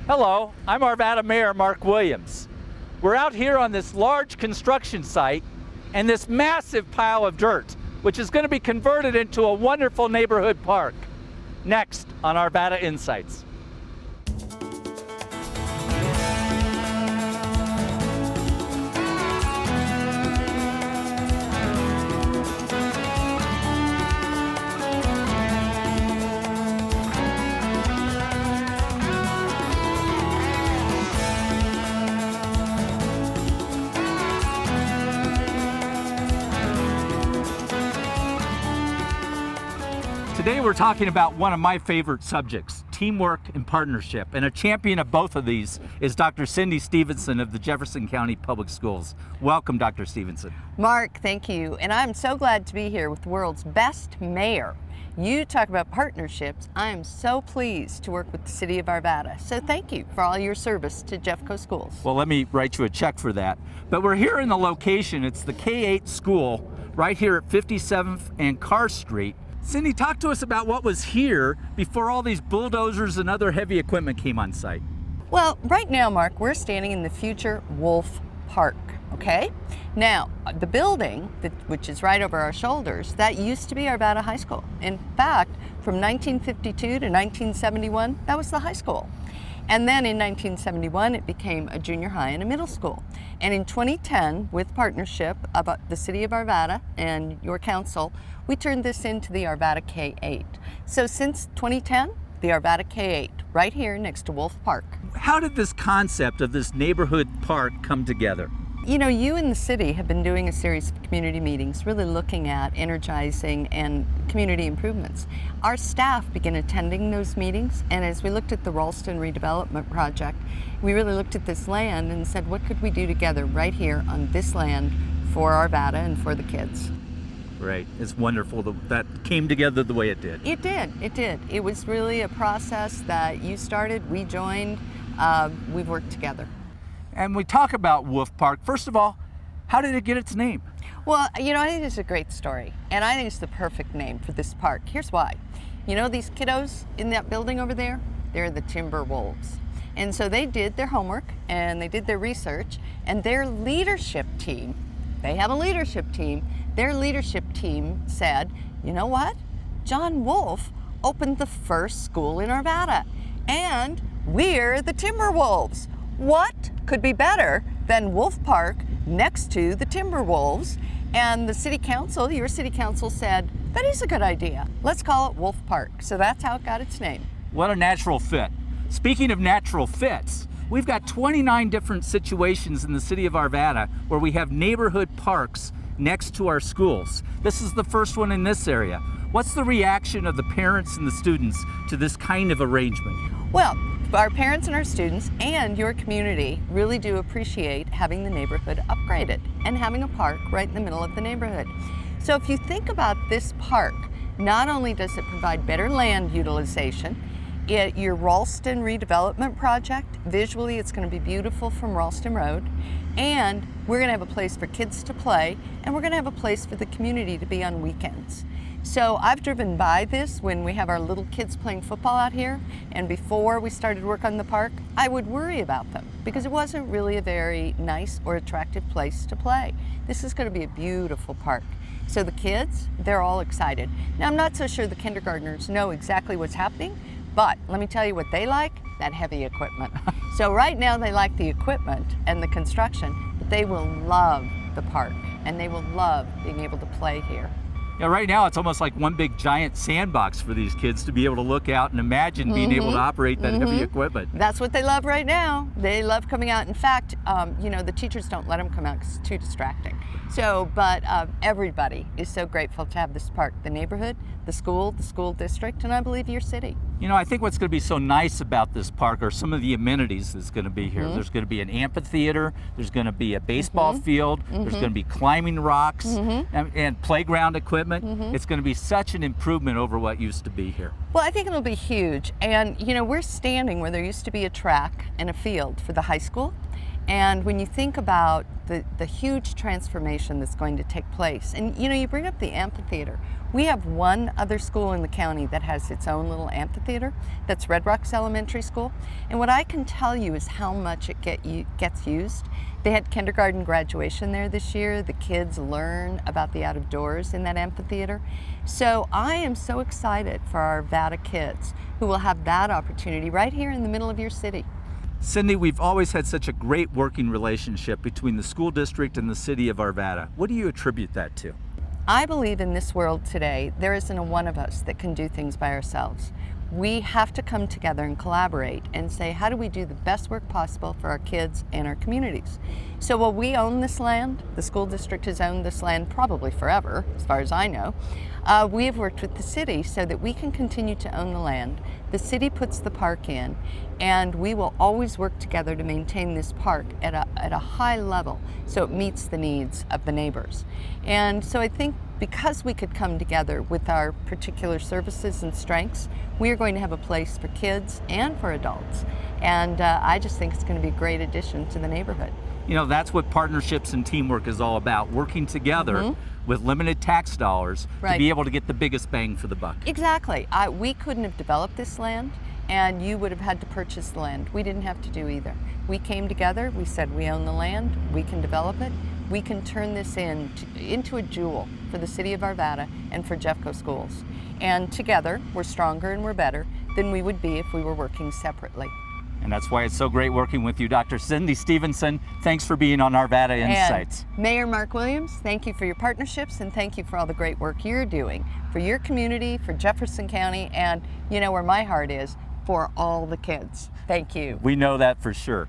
Hello, I'm Arvada Mayor Marc Williams. We're out here on this large construction site and this massive pile of dirt, which is going to be converted into a wonderful neighborhood park. Next on Arvada Insights. Today we're talking about one of my favorite subjects, teamwork and partnership. And a champion of both of these is Dr. Cindy Stevenson of the Jefferson County Public Schools. Welcome, Dr. Stevenson. Mark, thank you. And I'm so glad to be here with the world's best mayor. You talk about partnerships. I am so pleased to work with the city of Arvada. So thank you for all your service to Jeffco schools. Well, let me write you a check for that. But we're here in the location. It's the K-8 school right here at 57th and Carr Street. Cindy, talk to us about what was here before all these bulldozers and other heavy equipment came on site. Well, right now, Mark, we're standing in the future Wolff Park, okay? Now, the building, which is right over our shoulders, that used to be Arvada High School. In fact, from 1952 to 1971, that was the high school. And then in 1971, it became a junior high and a middle school. And in 2010, with partnership of the city of Arvada and your council, we turned this into the Arvada K-8. So since 2010, the Arvada K-8, right here next to Wolff Park. How did this concept of this neighborhood park come together? You know, you and the city have been doing a series of community meetings, really looking at energizing and community improvements. Our staff began attending those meetings, and as we looked at the Ralston redevelopment project, we really looked at this land and said, what could we do together right here on this land for Arvada and for the kids? Right, it's wonderful that came together the way it did. It did, it did. It was really a process that you started, we joined, we've worked together. And we talk about Wolff Park. First of all, how did it get its name? Well, you know, I think it's a great story, and I think it's the perfect name for this park. Here's why. You know these kiddos in that building over there? They're the Timber Wolves. And so they did their homework, and they did their research, and their leadership team, they have a leadership team, their leadership team said, you know what? John Wolff opened the first school in Arvada, and we're the Timber Wolves. What could be better than Wolff Park next to the Timber Wolves? And the city council, your city council, said, that is a good idea. Let's call it Wolff Park. So that's how it got its name. What a natural fit. Speaking of natural fits, we've got 29 different situations in the city of Arvada where we have neighborhood parks next to our schools. This is the first one in this area. What's the reaction of the parents and the students to this kind of arrangement? Well, our parents and our students and your community really do appreciate having the neighborhood upgraded and having a park right in the middle of the neighborhood. So if you think about this park, not only does it provide better land utilization, your Ralston redevelopment project, visually it's going to be beautiful from Ralston Road, and we're going to have a place for kids to play, and we're going to have a place for the community to be on weekends. So I've driven by this when we have our little kids playing football out here, and before we started work on the park, I would worry about them because it wasn't really a very nice or attractive place to play. This is going to be a beautiful park. So the kids, they're all excited. Now I'm not so sure the kindergartners know exactly what's happening, but let me tell you what they like, that heavy equipment. So right now they like the equipment and the construction, but they will love the park and they will love being able to play here. Yeah, right now it's almost like one big giant sandbox for these kids to be able to look out and imagine being able to operate that heavy equipment. That's what they love right now. They love coming out. In fact, you know, the teachers don't let them come out because it's too distracting. So, but everybody is so grateful to have this park, the neighborhood, the school district, and I believe your city. You know, I think what's going to be so nice about this park are some of the amenities that's going to be here. There's going to be an amphitheater, there's going to be a baseball field, there's going to be climbing rocks and playground equipment. It's going to be such an improvement over what used to be here. Well, I think it'll be huge. And, you know, we're standing where there used to be a track and a field for the high school. And when you think about the huge transformation that's going to take place, and you bring up the amphitheater. We have one other school in the county that has its own little amphitheater. That's Red Rocks Elementary School. And what I can tell you is how much it gets used. They had kindergarten graduation there this year. The kids learn about the out of doors in that amphitheater. So I am so excited for our Arvada kids who will have that opportunity right here in the middle of your city. Cindy, we've always had such a great working relationship between the school district and the city of Arvada. What do you attribute that to? I believe in this world today, there isn't a one of us that can do things by ourselves. We have to come together and collaborate and say, how do we do the best work possible for our kids and our communities? So while we own this land, the school district has owned this land probably forever, as far as I know, we have worked with the city so that we can continue to own the land. The city puts the park in, and we will always work together to maintain this park at a high level so it meets the needs of the neighbors. And so I think because we could come together with our particular services and strengths, we are going to have a place for kids and for adults. And I just think it's going to be a great addition to the neighborhood. That's what partnerships and teamwork is all about, working together with limited tax dollars to be able to get the biggest bang for the buck. Exactly. We couldn't have developed this land, and you would have had to purchase the land. We didn't have to do either. We came together, we said we own the land, we can develop it, we can turn this into a jewel for the city of Arvada and for Jeffco schools. And together, we're stronger and we're better than we would be if we were working separately. And that's why it's so great working with you, Dr. Cindy Stevenson. Thanks for being on Arvada Insights. And Mayor Marc Williams, thank you for your partnerships, and thank you for all the great work you're doing for your community, for Jefferson County, and where my heart is, for all the kids. Thank you. We know that for sure.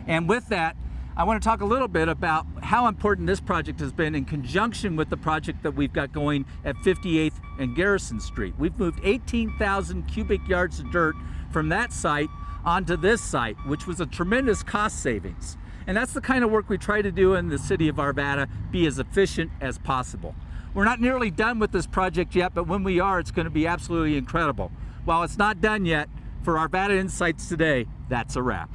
And with that, I want to talk a little bit about how important this project has been in conjunction with the project that we've got going at 58th and Garrison Street. We've moved 18,000 cubic yards of dirt from that site onto this site, which was a tremendous cost savings. And that's the kind of work we try to do in the city of Arvada, be as efficient as possible. We're not nearly done with this project yet, but when we are, it's going to be absolutely incredible. While it's not done yet, for Arvada Insights today, that's a wrap.